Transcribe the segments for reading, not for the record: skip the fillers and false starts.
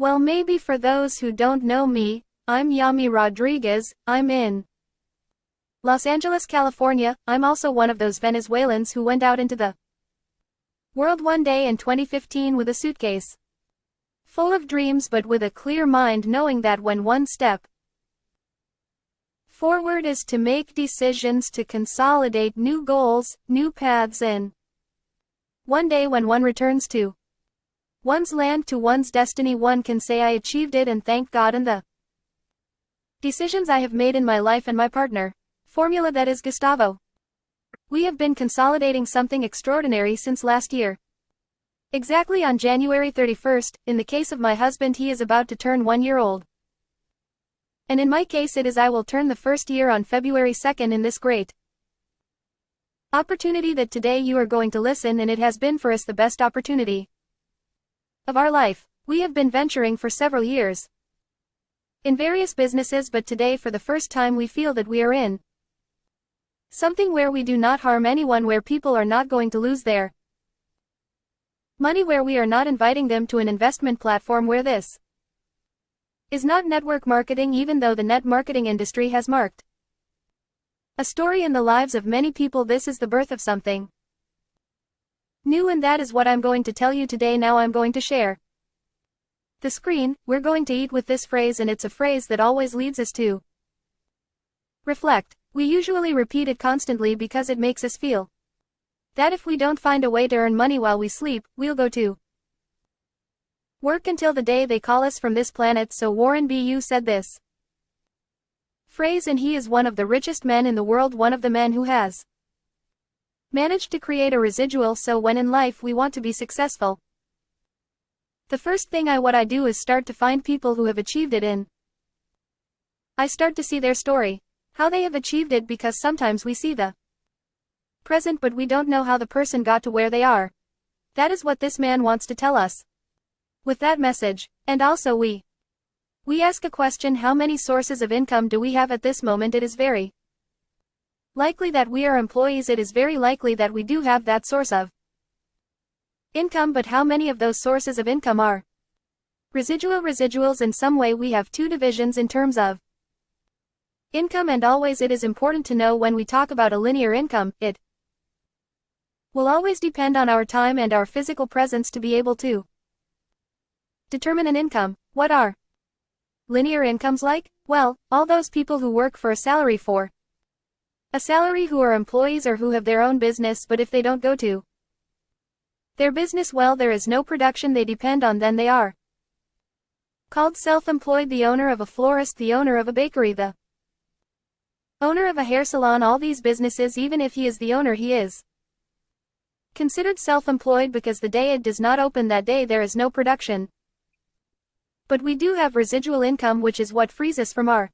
Well, maybe for those who don't know me, I'm Yamy Rodriguez. I'm in Los Angeles, California. I'm also one of those Venezuelans who went out into the world one day in 2015 with a suitcase full of dreams, but with a clear mind, knowing that when one step forward is to make decisions to consolidate new goals, new paths, and one day when one returns to one's land, to one's destiny, one can say, I achieved it and thank God and the decisions I have made in my life and my partner. Formula, that is Gustavo. We have been consolidating something extraordinary since last year. Exactly on January 31st, in the case of my husband, he is about to turn 1 year old. And in my case it is I will turn the first year on February 2nd in this great opportunity that today you are going to listen, and it has been for us the best opportunity of our life. We have been venturing for several years in various businesses, but today for the first time we feel that we are in something where we do not harm anyone, where people are not going to lose their money, where we are not inviting them to an investment platform, where this is not network marketing, even though the net marketing industry has marked a story in the lives of many people. This is the birth of something new, and that is what I'm going to tell you today. Now I'm going to share the screen. We're going to eat with this phrase, and it's a phrase that always leads us to reflect. We usually repeat it constantly because it makes us feel that if we don't find a way to earn money while we sleep, we'll go to work until the day they call us from this planet. So Warren Bu said this phrase, and he is one of the richest men in the world, one of the men who has managed to create a residual. So when in life we want to be successful, the first thing I do is start to find people who have achieved it, and I start to see their story, how they have achieved it, because sometimes we see the present but we don't know how the person got to where they are. That is what this man wants to tell us with that message. And also we ask a question: how many sources of income do we have at this moment? It is very likely that we are employees. It is very likely that we do have that source of income, but how many of those sources of income are residuals? In some way we have two divisions in terms of income, and always it is important to know when we talk about a linear income, it will always depend on our time and our physical presence to be able to determine an income. What are linear incomes like? Well, all those people who work for a salary, who are employees or who have their own business, but if they don't go to their business, well, there is no production they depend on, then they are called self-employed. The owner of a florist, the owner of a bakery, the owner of a hair salon, all these businesses, even if he is the owner, he is considered self-employed because the day it does not open, that day there is no production. But we do have residual income, which is what frees us from our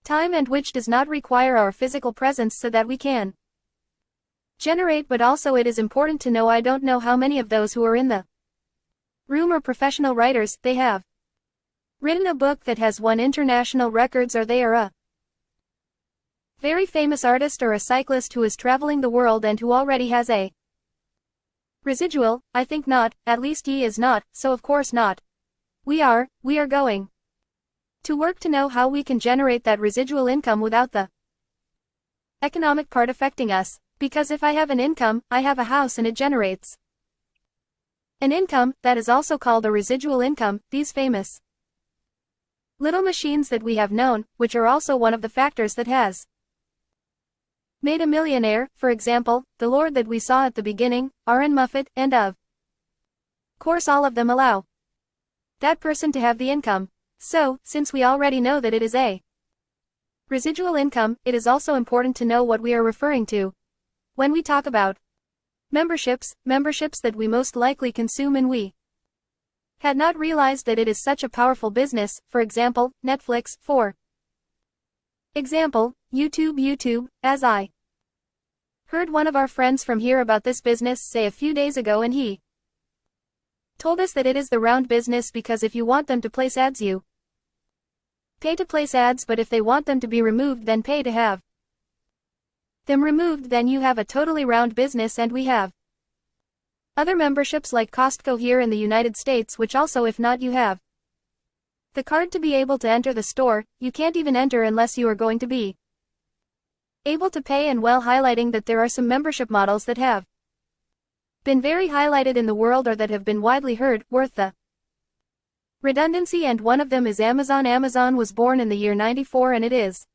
time and which does not require our physical presence, so that we can generate. But also it is important to know, I don't know how many of those who are in the room are professional writers. They have written a book that has won international records, or they are a very famous artist or a cyclist who is traveling the world and who already has a residual. I think not, at least he is not, so of course not. We are going to work to know how we can generate that residual income without the economic part affecting us. Because if I have an income, I have a house and it generates an income, that is also called a residual income. These famous little machines that we have known, which are also one of the factors that has made a millionaire, for example, the Lord that we saw at the beginning, Warren Buffett, and of course all of them allow that person to have the income. So, since we already know that it is a residual income, it is also important to know what we are referring to when we talk about memberships that we most likely consume, and we had not realized that it is such a powerful business. For example, Netflix, for example, YouTube, as I heard one of our friends from here about this business say a few days ago, and he told us that it is the round business, because if you want them to place ads, you pay to place ads, but if they want them to be removed, then pay to have them removed. Then you have a totally round business, and we have Other memberships like Costco here in the United States, which also if not you have the card to be able to enter the store, you can't even enter unless you are going to be able to pay, and well, highlighting that there are some membership models that have been very highlighted in the world or that have been widely heard, worth the redundancy, and one of them is Amazon. Amazon was born in the year 94 and it is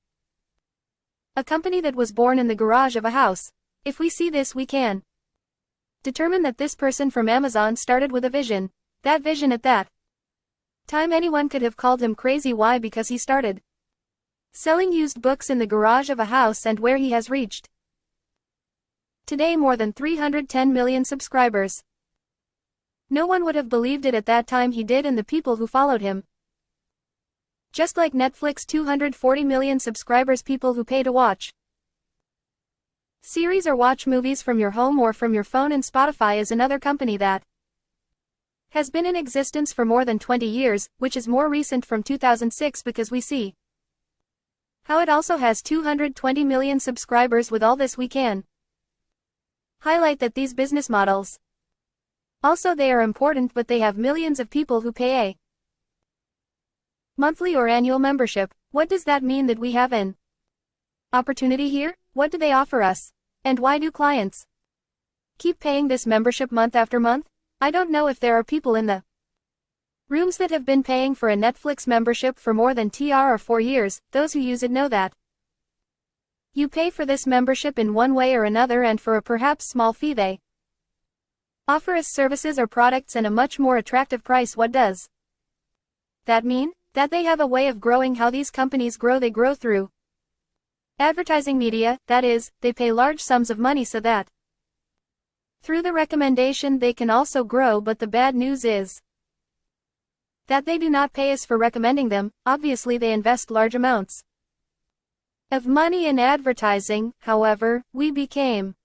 a company that was born in the garage of a house. If we see this, we can determine that this person from Amazon started with a vision. That vision at that time, anyone could have called him crazy. Why? Because he started selling used books in the garage of a house, and where he has reached today more than 310 million subscribers. No one would have believed it at that time. He did, and the people who followed him. Just like Netflix, 240 million subscribers, people who pay to watch series or watch movies from your home or from your phone. And Spotify is another company that has been in existence for more than 20 years, which is more recent from 2006, because we see how it also has 220 million subscribers. With all this, we can highlight that these business models also, they are important, but they have millions of people who pay a monthly or annual membership. What does that mean? That we have an opportunity here? What do they offer us? And why do clients keep paying this membership month after month? I don't know if there are people in the rooms that have been paying for a Netflix membership for more than 3 or 4 years. Those who use it know that you pay for this membership in one way or another, and for a perhaps small fee they offer us services or products and a much more attractive price. What does that mean? That they have a way of growing. How these companies grow? They grow through advertising media, that is, they pay large sums of money so that through the recommendation they can also grow. But the bad news is that they do not pay us for recommending them. Obviously they invest large amounts of money in advertising. However, we became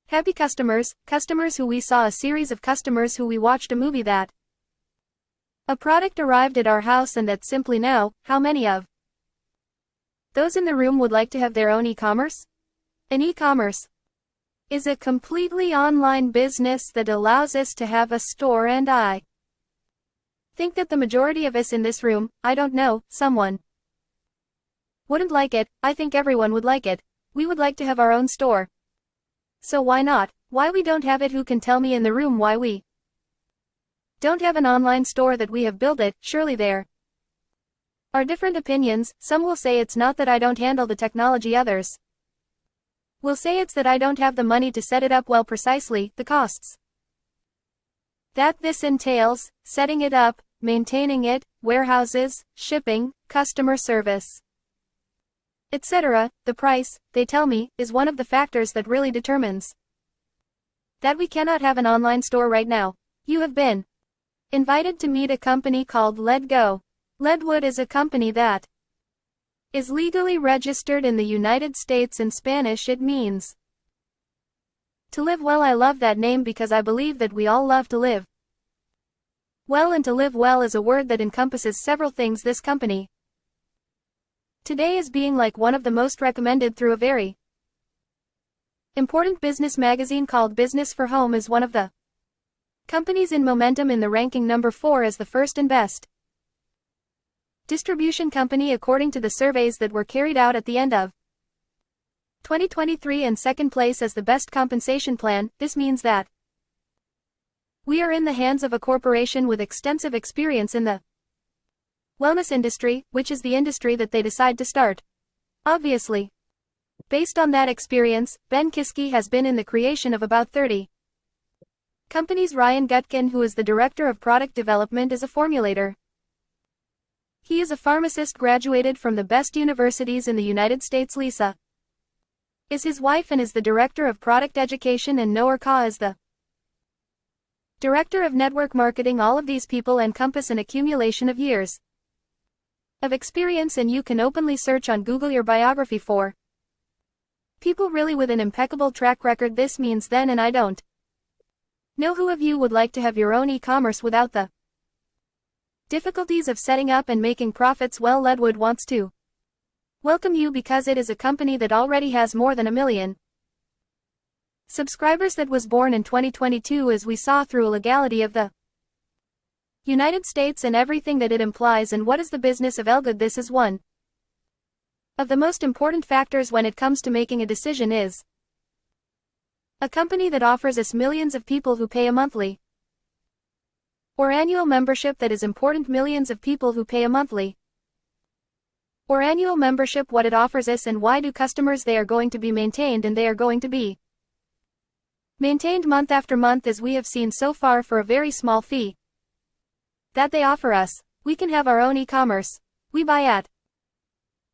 happy customers, customers who we saw a series of customers who we watched a movie, that a product arrived at our house, and that simply now, how many of those in the room would like to have their own e-commerce? An e-commerce is a completely online business that allows us to have a store, and I think that the majority of us in this room, I don't know, someone wouldn't like it. I think everyone would like it. We would like to have our own store. So why not? Why we don't have it? Who can tell me in the room why we don't have an online store, that we have built it? Surely there are different opinions. Some will say it's not that I don't handle the technology, others will say it's that I don't have the money to set it up well. Precisely, the costs that this entails, setting it up, maintaining it, warehouses, shipping, customer service, etc. The price, they tell me, is one of the factors that really determines that we cannot have an online store right now. You have been invited to meet a company called Let Go. Ligood is a company that is legally registered in the United States. In Spanish it means to live well. I love that name because I believe that we all love to live well, and to live well is a word that encompasses several things. This company today is being like one of the most recommended through a very important business magazine called Business for Home, is one of the companies in momentum, in the ranking number 4 as the first and best distribution company according to the surveys that were carried out at the end of 2023, and second place as the best compensation plan. This means that we are in the hands of a corporation with extensive experience in the wellness industry, which is the industry that they decide to start. Obviously, based on that experience, Ben Kiske has been in the creation of about 30 companies. Ryan Gutkin, who is the director of product development, is a formulator. He is a pharmacist graduated from the best universities in the United States. Lisa is his wife and is the director of product education, and Noor Ka is the director of network marketing. All of these people encompass an accumulation of years of experience, and you can openly search on Google your biography for people really with an impeccable track record. This means then, and I don't know who of you would like to have your own e-commerce without the difficulties of setting up and making profits. Well, Ligood wants to welcome you because it is a company that already has more than 1 million subscribers that was born in 2022, as we saw through a legality of the United States and everything that it implies. And what is the business of ligood? This is one of the most important factors when it comes to making a decision. Is a company that offers us millions of people who pay a monthly or annual membership. That is important, millions of people who pay a monthly or annual membership. What it offers us and why do customers? They are going to be maintained, and they are going to be maintained month after month, as we have seen so far, for a very small fee that they offer us. We can have our own e-commerce. We buy at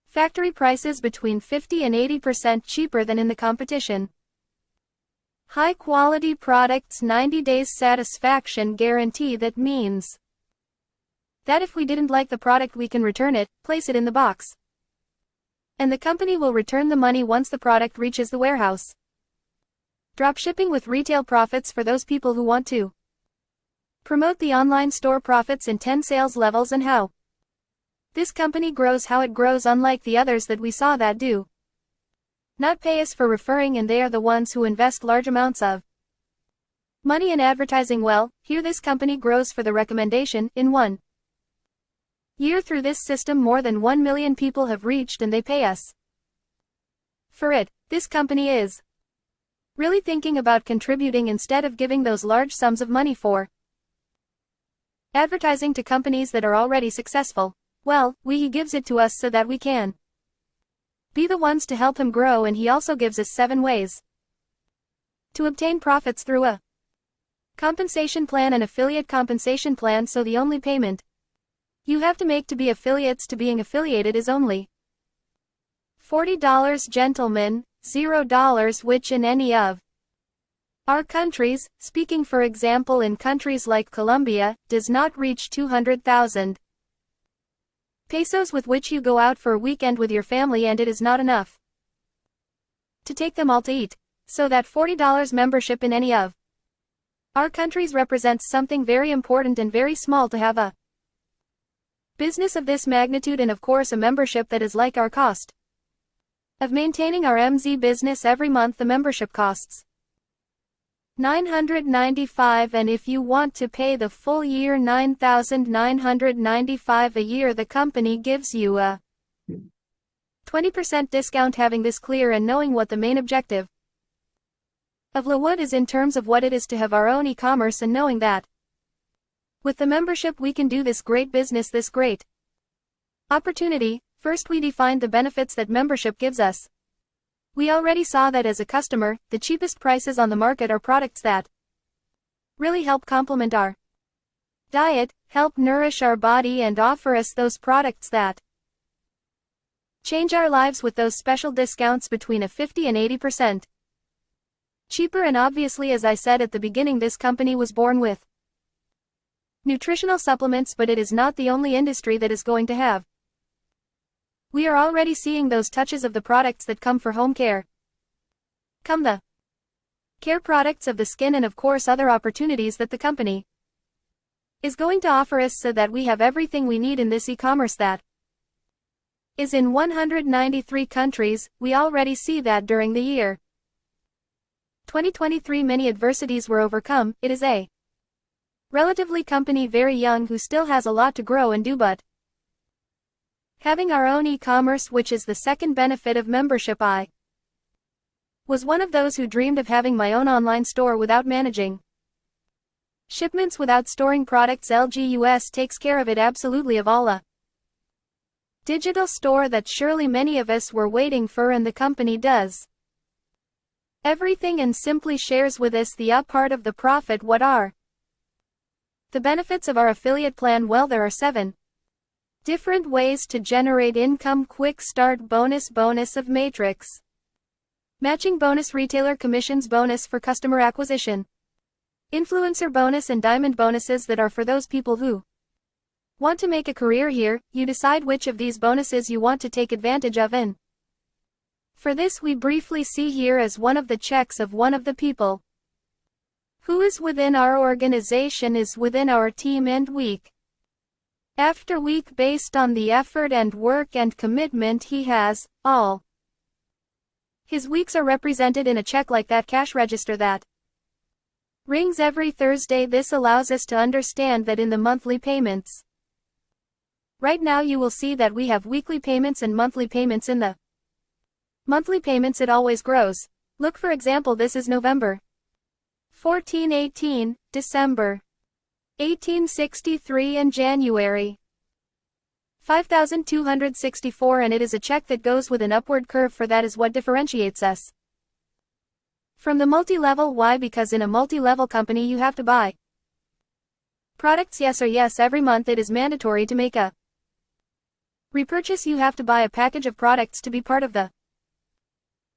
factory prices between 50 and 80% cheaper than in the competition. High quality products, 90 days satisfaction guarantee. That means that if we didn't like the product, we can return it, place it in the box, and the company will return the money once the product reaches the warehouse. Dropshipping with retail profits for those people who want to promote the online store, profits in 10 sales levels. And how this company grows, how it grows, unlike the others that we saw that do not pay us for referring, and they are the ones who invest large amounts of money in advertising. Well, here this company grows for the recommendation. In 1 year through this system, more than 1 million people have reached, and they pay us for it. This company is really thinking about contributing instead of giving those large sums of money for advertising to companies that are already successful. Well, he gives it to us so that we can be the ones to help him grow, and he also gives us 7 ways to obtain profits through a compensation plan, an affiliate compensation plan. So the only payment you have to make to be affiliates, to being affiliated, is only $40, gentlemen, $0, which in any of our countries, speaking for example in countries like Colombia, does not reach 200,000 pesos, with which you go out for a weekend with your family, and it is not enough to take them all to eat. So that $40 membership in any of our countries represents something very important and very small to have a business of this magnitude, and of course a membership that is like our cost of maintaining our MZ business every month. The membership costs $995, and if you want to pay the full year, $9,995 a year, the company gives you a 20% discount. Having this clear and knowing what the main objective of ligood is in terms of what it is to have our own e-commerce, and knowing that with the membership we can do this great business, this great opportunity. First, we defined the benefits that membership gives us. We already saw that as a customer, the cheapest prices on the market are products that really help complement our diet, help nourish our body, and offer us those products that change our lives, with those special discounts between a 50 and 80% cheaper. And obviously, as I said at the beginning, this company was born with nutritional supplements, but it is not the only industry that is going to have. We are already seeing those touches of the products that come for home care, come the care products of the skin, and of course other opportunities that the company is going to offer us, so that we have everything we need in this e-commerce that is in 193 countries. We already see that during the year 2023 many adversities were overcome. It is a relatively company very young who still has a lot to grow and do, but having our own e-commerce, which is the second benefit of membership. I was one of those who dreamed of having my own online store without managing shipments, without storing products. LGUS takes care of it absolutely, of all a digital store that surely many of us were waiting for, and the company does everything and simply shares with us the up part of the profit. What are the benefits of our affiliate plan? Well, there are 7 different ways to generate income. Quick start bonus, bonus of matrix, matching bonus, retailer commissions bonus for customer acquisition, influencer bonus, and diamond bonuses that are for those people who want to make a career here. You decide which of these bonuses you want to take advantage of, and for this we briefly see here as one of the checks of one of the people who is within our organization, is within our team, and week after week, based on the effort and work and commitment he has, all His weeks are represented in a check like that cash register that rings every Thursday. This allows us to understand that in the monthly payments. Right now you will see that we have weekly payments and monthly payments. In the monthly payments it always grows. Look, for example, this is November 1418, December 1863, and January 5264, and it is a check that goes with an upward curve, for that is what differentiates us from the multi-level. Why? Because in a multi-level company you have to buy products. Yes or yes, every month it is mandatory to make a repurchase. You have to buy a package of products to be part of the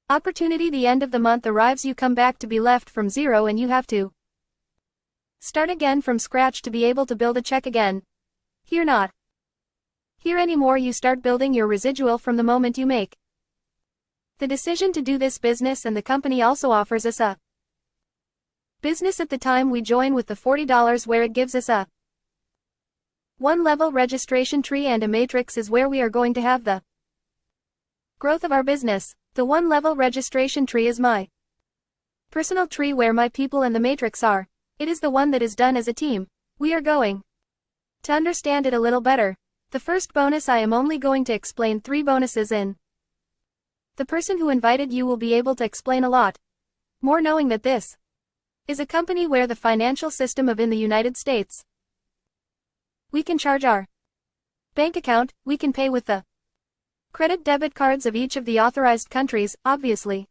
opportunity. The end of the month arrives, you come back to be left from zero, and you have to start again from scratch to be able to build a check again. Here not here anymore, you start building your residual from the moment you make the decision to do this business, and the company also offers us a business at the time we join with the $40, where it gives us a one-level registration tree, and a matrix is where we are going to have the growth of our business. The one-level registration tree is my personal tree, where my people and the matrix are. It is the one that is done as a team. We are going to understand it a little better. The first bonus, I am only going to explain 3 bonuses in. The person who invited you will be able to explain a lot more, knowing that this is a company where the financial system of in the United States. We can charge our bank account, we can pay with the credit debit cards of each of the authorized countries, obviously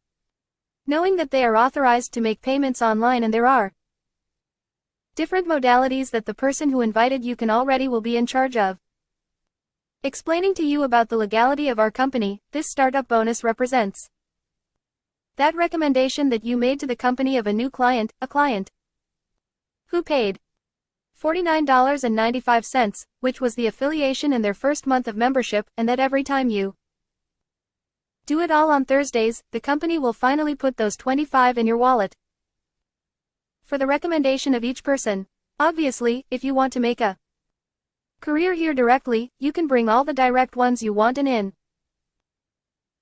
knowing that they are authorized to make payments online, and there are different modalities that the person who invited you can already will be in charge of explaining to you about the legality of our company. This startup bonus represents that recommendation that you made to the company of a new client, a client who paid $49.95, which was the affiliation in their first month of membership, and that every time you do it all on Thursdays, the company will finally put those $25 in your wallet for the recommendation of each person. Obviously, if you want to make a career here directly, you can bring all the direct ones you want, and in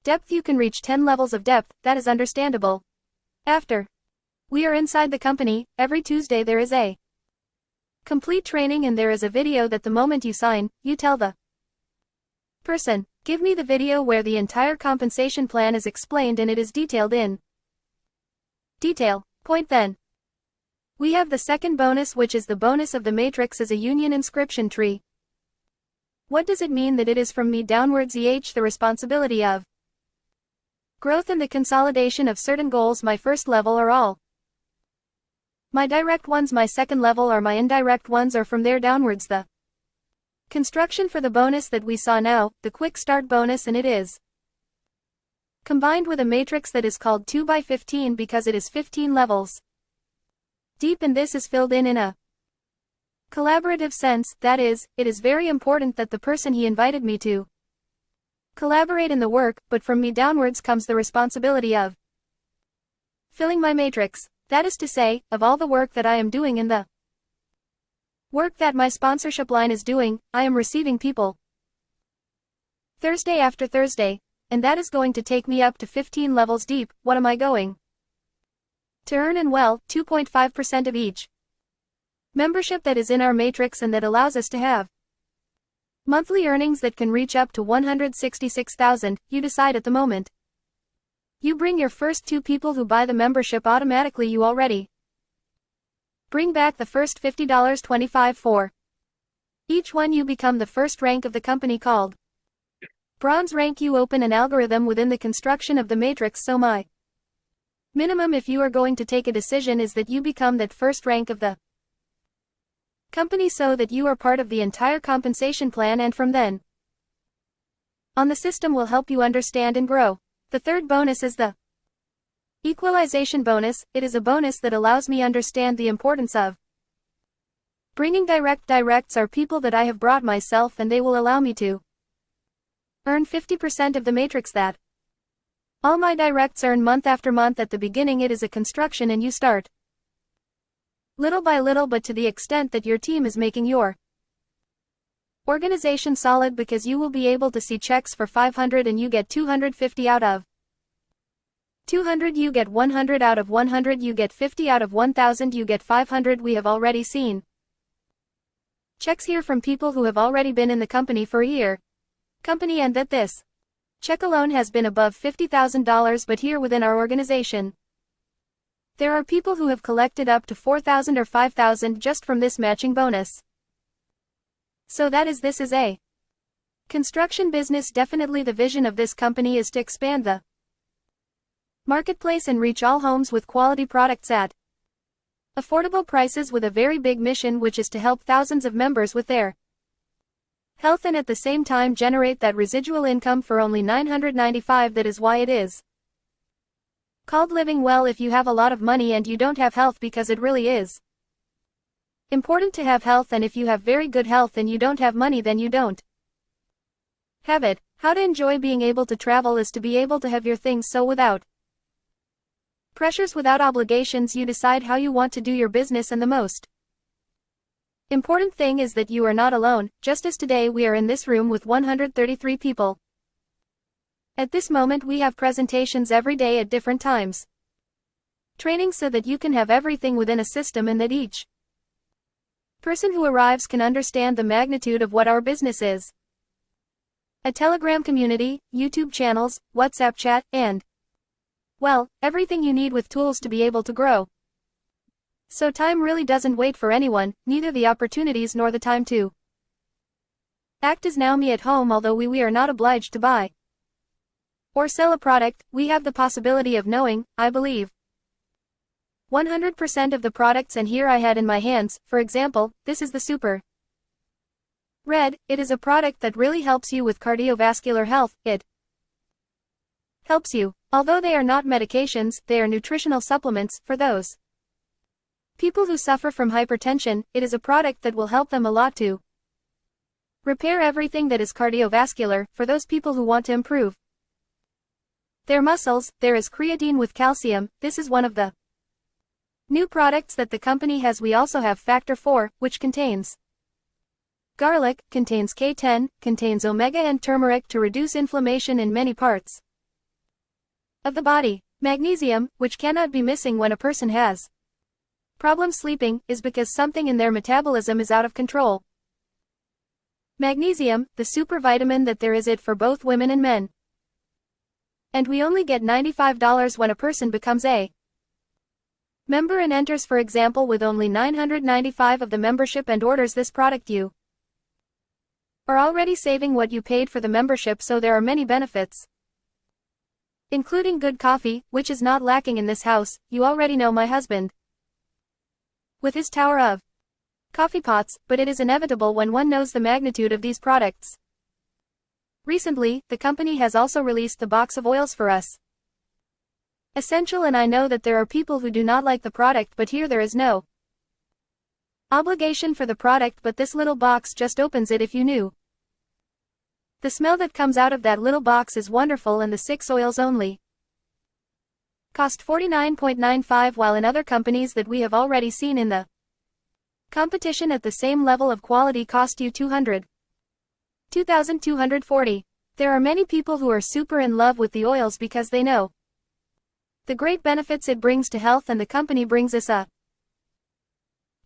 depth you can reach 10 levels of depth. That is understandable. After we are inside the company, every Tuesday there is a complete training, and there is a video that the moment you sign, you tell the person, give me the video where the entire compensation plan is explained and it is detailed in detail. Point. Then we have the second bonus, which is the bonus of the matrix as a union inscription tree. What does it mean? That it is from me downwards, the responsibility of growth and the consolidation of certain goals. My first level are all my direct ones, my second level are my indirect ones, or from there downwards the construction for the bonus that we saw now, the quick start bonus, and it is combined with a matrix that is called 2x15 because it is 15 levels deep, and this is filled in a collaborative sense. That is, it is very important that the person he invited me to collaborate in the work, but from me downwards comes the responsibility of filling my matrix. That is to say, of all the work that I am doing and the work that my sponsorship line is doing, I am receiving people Thursday after Thursday, and that is going to take me up to 15 levels deep. What am I going to earn? And well, 2.5% of each membership that is in our matrix, and that allows us to have monthly earnings that can reach up to $166,000. You decide at the moment you bring your first 2 people who buy the membership, automatically you already bring back the first $50.25 for each one. You become the first rank of the company, called bronze rank. You open an algorithm within the construction of the matrix, so my minimum, if you are going to take a decision, is that you become that first rank of the company, so that you are part of the entire compensation plan, and from then on the system will help you understand and grow. The third bonus is the equalization bonus. It is a bonus that allows me understand the importance of bringing directs are people that I have brought myself, and they will allow me to earn 50% of the matrix that all my directs earn month after month. At the beginning it is a construction, and you start little by little, but to the extent that your team is making your organization solid, because you will be able to see checks for $500 and you get $250 out of 200 you get 100 out of 100 you get 50 out of 1000 you get 500 we have already seen. Checks here from people who have already been in the company for a year. Company and that this check alone has been above $50,000 but here within our organization. There are people who have collected up to 4,000 or 5,000 just from this matching bonus. So this is a construction business. Definitely the vision of this company is to expand the marketplace and reach all homes with quality products at affordable prices with a very big mission, which is to help thousands of members with their health and at the same time generate that residual income for only $995. That is why it is called living well. If you have a lot of money and you don't have health, because it really is important to have health, and if you have very good health and you don't have money, then you don't have it. How to enjoy being able to travel is to be able to have your things, so without pressures, without obligations, you decide how you want to do your business, and the most important thing is that you are not alone, just as today we are in this room with 133 people. At this moment we have presentations every day at different times. Training so that you can have everything within a system and that each person who arrives can understand the magnitude of what our business is. A Telegram community, YouTube channels, WhatsApp chat, and well, everything you need with tools to be able to grow. So time really doesn't wait for anyone, neither the opportunities nor the time to act as now me at home. Although we are not obliged to buy or sell a product, we have the possibility of knowing, I believe, 100% of the products, and here I had in my hands, for example, this is the Super Red. It is a product that really helps you with cardiovascular health. It helps you. Although they are not medications, they are nutritional supplements. For those people who suffer from hypertension, it is a product that will help them a lot to repair everything that is cardiovascular. For those people who want to improve their muscles, there is creatine with calcium. This is one of the new products that the company has. We also have Factor 4, which contains garlic, contains K10, contains omega and turmeric to reduce inflammation in many parts of the body. Magnesium, which cannot be missing when a person has problem sleeping, is because something in their metabolism is out of control. Magnesium, the super vitamin that there is it for both women and men. And we only get $95 when a person becomes a member and enters, for example, with only $995 of the membership and orders this product. You are already saving what you paid for the membership, so there are many benefits, including good coffee, which is not lacking in this house. You already know my husband with his tower of coffee pots, but it is inevitable when one knows the magnitude of these products. Recently, the company has also released the box of oils for us. Essential, and I know that there are people who do not like the product, but here there is no obligation for the product, but this little box just opens it if you knew. The smell that comes out of that little box is wonderful, and the 6 oils only cost $49.95, while in other companies that we have already seen in the competition at the same level of quality cost you $2,240. There are many people who are super in love with the oils because they know the great benefits it brings to health, and the company brings us a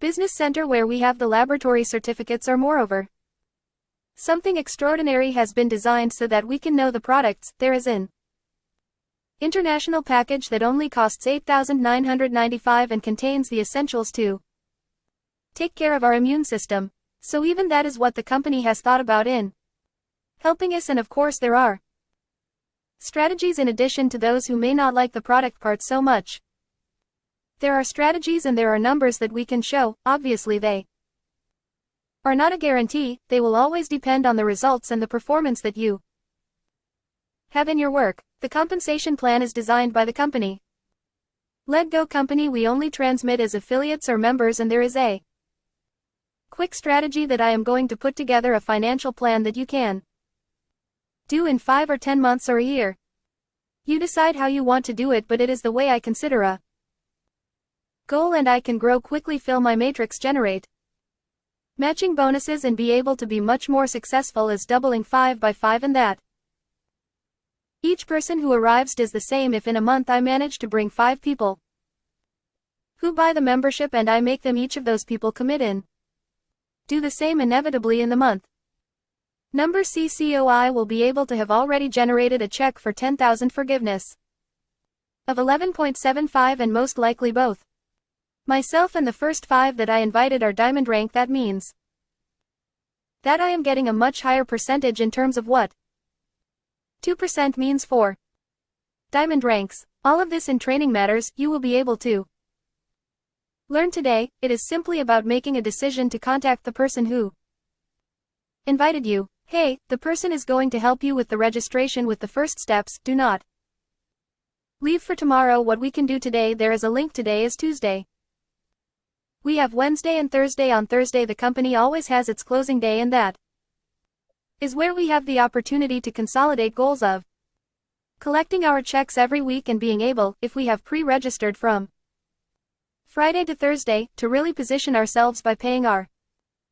business center where we have the laboratory certificates, or moreover, something extraordinary has been designed so that we can know the products. There is an international package that only costs $8,995 and contains the essentials to take care of our immune system. So even that is what the company has thought about in helping us, and of course there are strategies in addition to those who may not like the product part so much. There are strategies and there are numbers that we can show. Obviously they are not a guarantee, they will always depend on the results and the performance that you have in your work. The compensation plan is designed by the company. Let Go company, we only transmit as affiliates or members, and there is a quick strategy that I am going to put together, a financial plan that you can do in 5 or 10 months or a year. You decide how you want to do it, but it is the way I consider a goal, and I can grow quickly, fill my matrix, generate matching bonuses, and be able to be much more successful as doubling 5 by 5, and that Each person who arrives does the same. If in a month I manage to bring 5 people who buy the membership and I make them each of those people commit in, do the same inevitably in the month. Number CCOI will be able to have already generated a check for 10,000 forgiveness of 11.75 and most likely both myself and the first 5 that I invited are diamond rank. That means that I am getting a much higher percentage in terms of what 2% means for diamond ranks. All of this in Training Matters you will be able to learn today. It is simply about making a decision to contact the person who invited you. Hey, the person is going to help you with the registration with the first steps. Do not leave for tomorrow what we can do today. There is a link. Today is Tuesday. We have Wednesday and Thursday. On Thursday the company always has its closing day, and that is where we have the opportunity to consolidate goals of collecting our checks every week and being able, if we have pre-registered from Friday to Thursday, to really position ourselves by paying our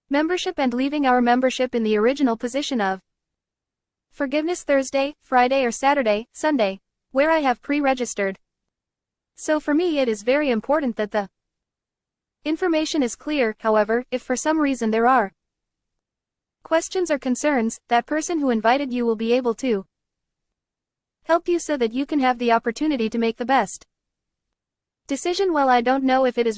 membership and leaving our membership in the original position of forgiveness Thursday, Friday or Saturday, Sunday, where I have pre-registered. So for me it is very important that the information is clear. However, if for some reason there are questions or concerns, that person who invited you will be able to help you so that you can have the opportunity to make the best decision. Well, I don't know if it is